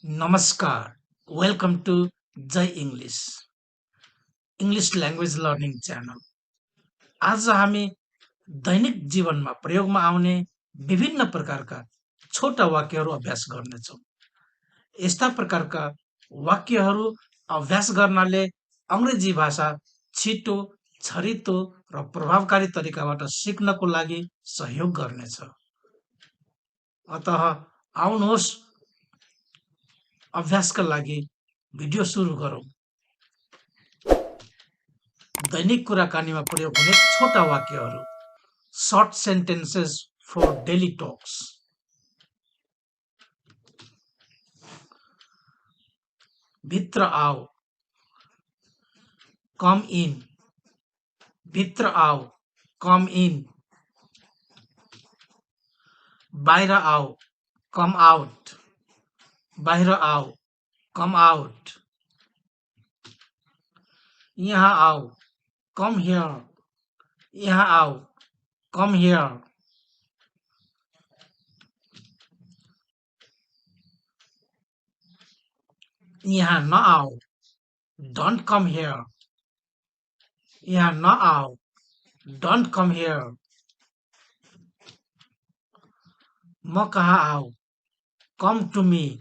नमस्कार, welcome to Jai English language learning channel. आज हामी दैनिक जीवनमा प्रयोगमा आउने विभिन्न प्रकारका छोटा वाक्यहरू अभ्यास गर्नेछौँ। यस्ता प्रकारका वाक्यहरू अभ्यास गर्नाले अङ्ग्रेजी भाषा छिटो, छरितो र प्रभावकारी तरिकाबाट सिक्नको लागि सहयोग गर्नेछ। अतः आउनुहोस् अभ्यासका लागि भिडियो सुरु गरौँ। दैनिक कुराकानीमा प्रयोग हुने छोटा वाक्यहरू, short sentences for daily talks। भित्र आओ, come in। भित्र आओ, come in। बाहिर आओ, come out। बाहिर आओ, come out। यहाँ आओ, come here। यहाँ आओ, come here। यहाँ नआओ, don't come here। यहाँ नआओ, don't come here। म कहाँ आओ, come to me।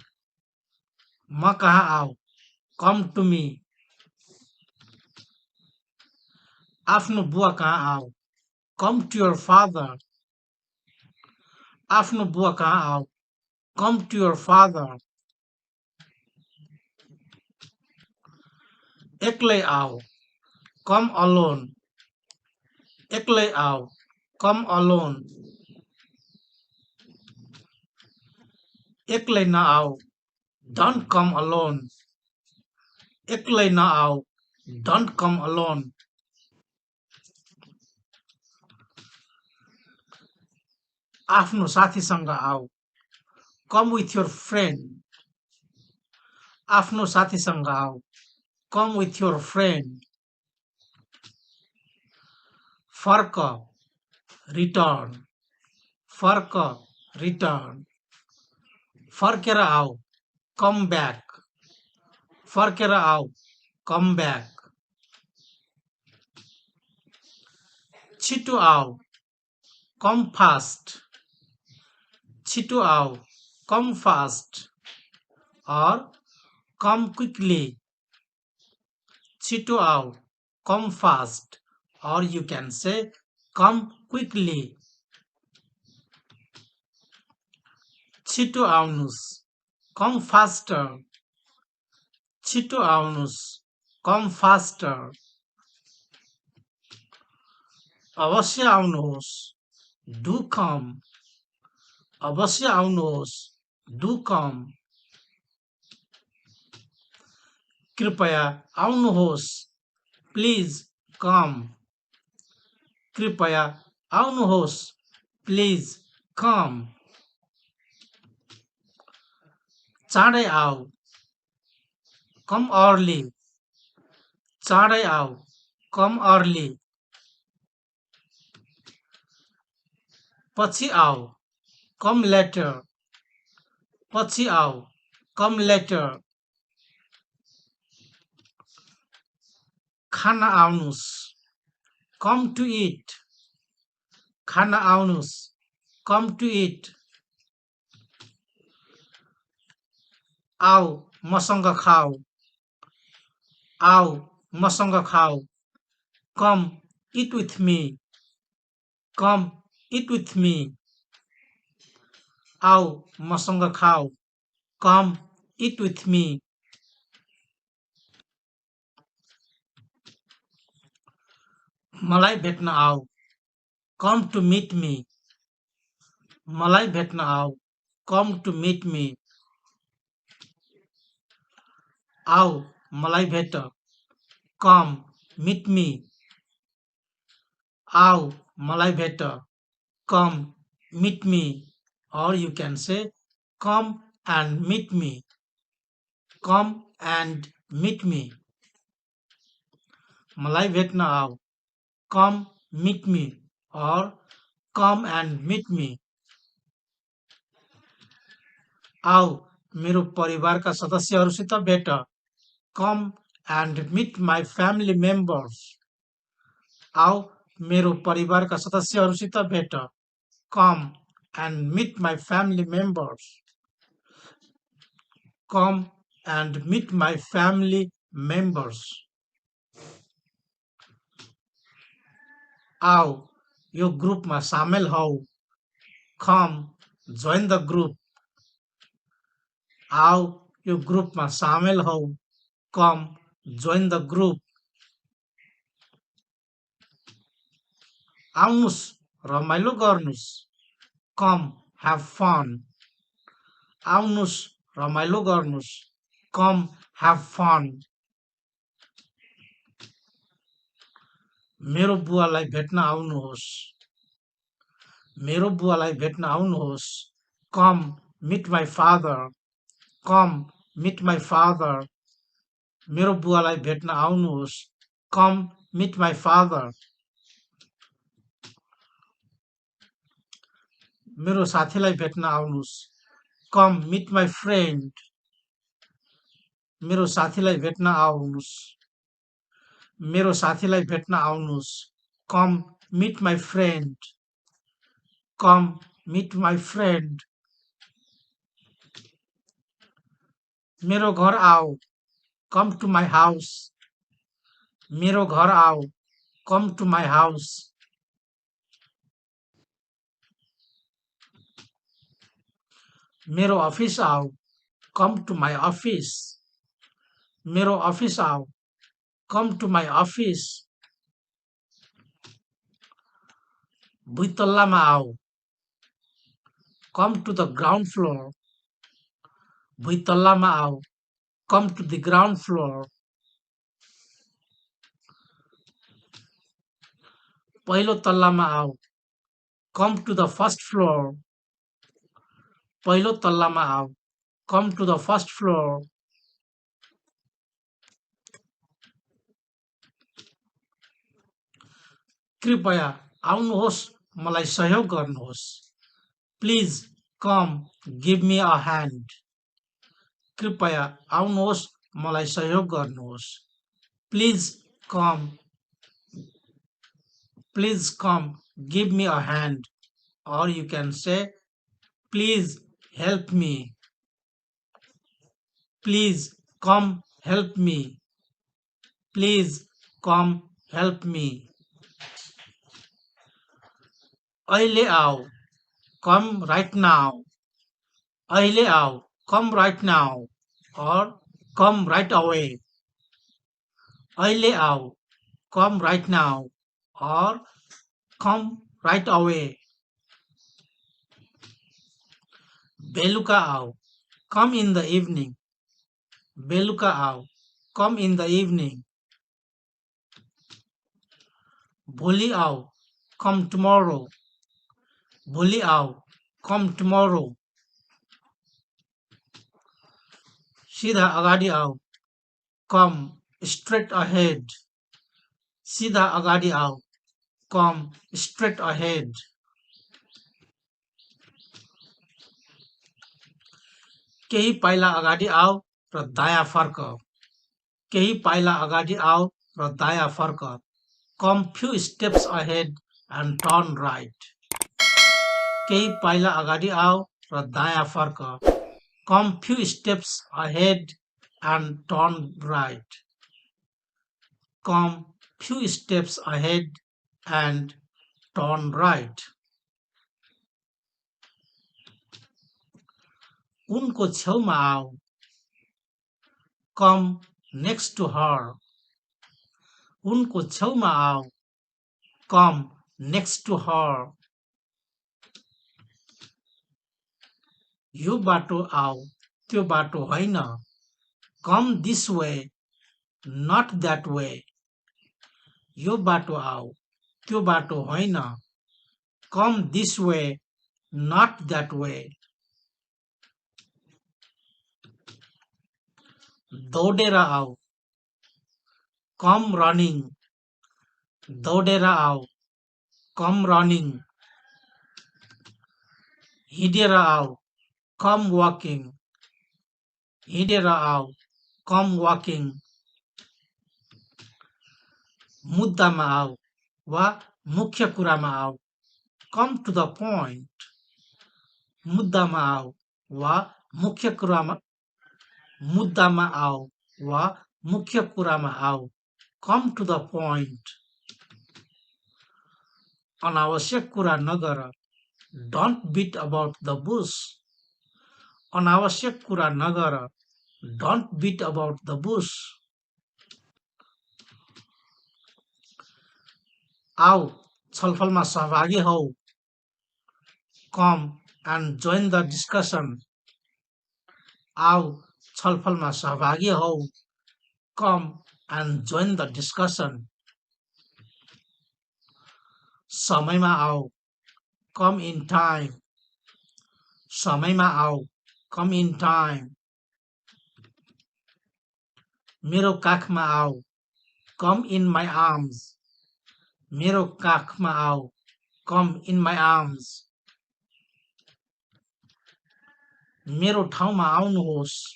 म कहाँ आओ, come to me। आफ्नो बुवा कहाँ आओ, come to your father। आफ्नो बुवा कहाँ आओ, come to your father। एक्लै आओ, come alone। एक्लै आओ, come alone। एक्लै नआओ, don't come alone। एक्लै नआओ, don't come alone। आफ्नो साथीसँग आओ, come with your friend। आफ्नो साथीसँग आओ, come with your friend। फर्क, return। फर्क, return। फर्केर आओ, come back। फर्केर आओ, come back। छिटो आओ, come fast। छिटो आओ, come fast। और come quickly। छिटो आओ, come fast। or you can say come quickly। छिटो आउनुस्, come faster। छिटो आउनुस्, come faster। अवश्य आउनुहोस्, do come। अवश्य आउनुहोस्, do come। कृपया आउनुहोस्, please come। कृपया आउनुहोस्, please come। चाँडै आओ, come early। चाँडै आओ, come early। पछि आओ, come later। पछि आओ, come later। Khan आउनुस्, come to eat। Khan आउनुस्, come to eat। आओ मसँग खाऊ, आओ मसँग खाऊ। come eat with me। come eat with me। आओ मसँग खाऊ, come eat with me। मलाई भेट्न आऊ, come to meet me। मलाई भेट्न आऊ, come to meet me। आओ मलाई भेट, come meet me। आओ मलाई भेट, come meet me। or you can say come and meet me। come and meet me। मलाई भेट्न आऊ, come meet me। or come and meet me। आओ मेरो परिवारका सदस्यहरूसित भेट। Come and meet my family members. आओ मेरो परिवारका सदस्यहरूसित भेट। Come and meet my family members. Come and meet my family members. आओ यो ग्रुपमा सामेल हौ। Come, join the group. आओ यो ग्रुपमा सामेल हौ। Come, join the group. आउनुस् रमाइलो गर्नुस्। Come, have fun. आउनुस् रमाइलो गर्नुस्। Come, have fun. मेरो बुवालाई भेट्न आउनुहोस्। मेरो बुवालाई भेट्न आउनुहोस्। Come, meet my father. Come, meet my father. मेरो बुवालाई भेट्न आउनुहोस्। Come, meet my father. मेरो साथीलाई भेट्न आउनुहोस्। Come, meet my friend. मेरो साथीलाई भेट्न आउनुहोस्। मेरो साथीलाई भेट्न आउनुहोस्। Come, meet my friend. Come, meet my friend. मेरो घर आओ। Come to my house. मेरो घर आओ। Come to my house. मेरो अफिस आओ। Come to my office. मेरो अफिस आओ। Come to my office. भुइँतल्लामा आओ। Come to the ground floor. भुइँतल्लामा आओ। Come to the ground floor. पहिलो तल्लामा आओ। Come to the first floor. पहिलो तल्लामा आओ। Come to the first floor. कृपया आउनुहोस् मलाई सहयोग गर्नुहोस्। Please come give me a hand. कृपया आउनुहोस् मलाई सहयोग गर्नुहोस्। Please come give me a hand. Or you can say please help me. Please come help me. Please come help me. अहिले आओ। Come right now. अहिले आओ। Come right now. Or come right away. अहिले आओ। Come right now. Or come right away. बेलुका आओ। Come in the evening. बेलुका आओ। Come in the evening. भोलि आओ। Come tomorrow. भोलि आओ। Come tomorrow. सीधा अगाडि आओ। Come straight ahead. सीधा अगाडि आओ। Come straight ahead. केही पाइला अगाडि आओ र दायाँ फर्क। केही पाइला अगाडि आओ र दायाँ फर्क। Come few steps ahead and turn right. केही पाइला अगाडि आओ र दायाँ फर्क। Come few steps ahead and turn right. Come few steps ahead and turn right. उनको छेउमा आओ। Come next to her. उनको छेउमा आओ। Come next to her. यो बाटो आओ त्यो बाटो होइन। Come this way, not that way. यो बाटो आओ त्यो बाटो होइन। Come this way, not that way. दौडेर आओ। Come running. दौडेर आओ। Come running. हिँडेर आओ। Come walking. हिँडेर आऊ, कम वाकिङ। मुद्दामा आऊ वा मुख्य कुरामा आऊ, कम टु द पोइन्ट। मुद्दामा आऊ वा मुख्य कुरामा मुद्दामा आऊ वा मुख्य कुरामा आऊ, कम टु द पोइन्ट। अनावश्यक कुरा नगर, don't beat about the bush. अनावश्यक कुरा नगर, don't beat about the bush. आऊ, छलफलमा सहभागी हौ, come and join the discussion. आऊ, छलफलमा सहभागी हौ, come and join the discussion. समयमा आऊ, कम इन टाइम। समयमा आऊ, कम इन टाइम। मेरो काखमा आऊ, कम इन माई आर्म्स। मेरो काखमा आऊ, कम इन माई आर्म्स। मेरो ठाउँमा आउनुहोस्,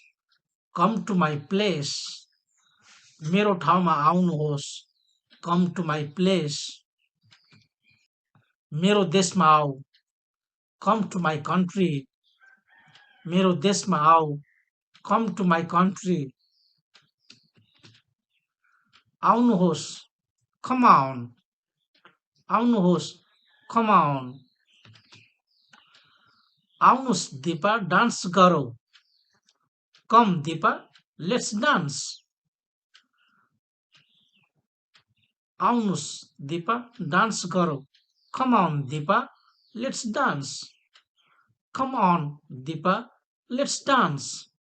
कम टु माई प्लेस। मेरो ठाउँमा आउनुहोस्, कम टु माई प्लेस। मेरो देशमा आऊ, कम टु माई कन्ट्री। मेरो देशमा आऊ, कम टु माई कन्ट्री। आउनुहोस्, कम ऑन। आउनुहोस्, कम ऑन। आउनुहोस् दिपा, डान्स गरौँ। Come Dipa, let's dance. आउनुहोस् दिपा, डान्स गरौँ। Come on Dipa, let's dance. Come on Dipa, let's dance.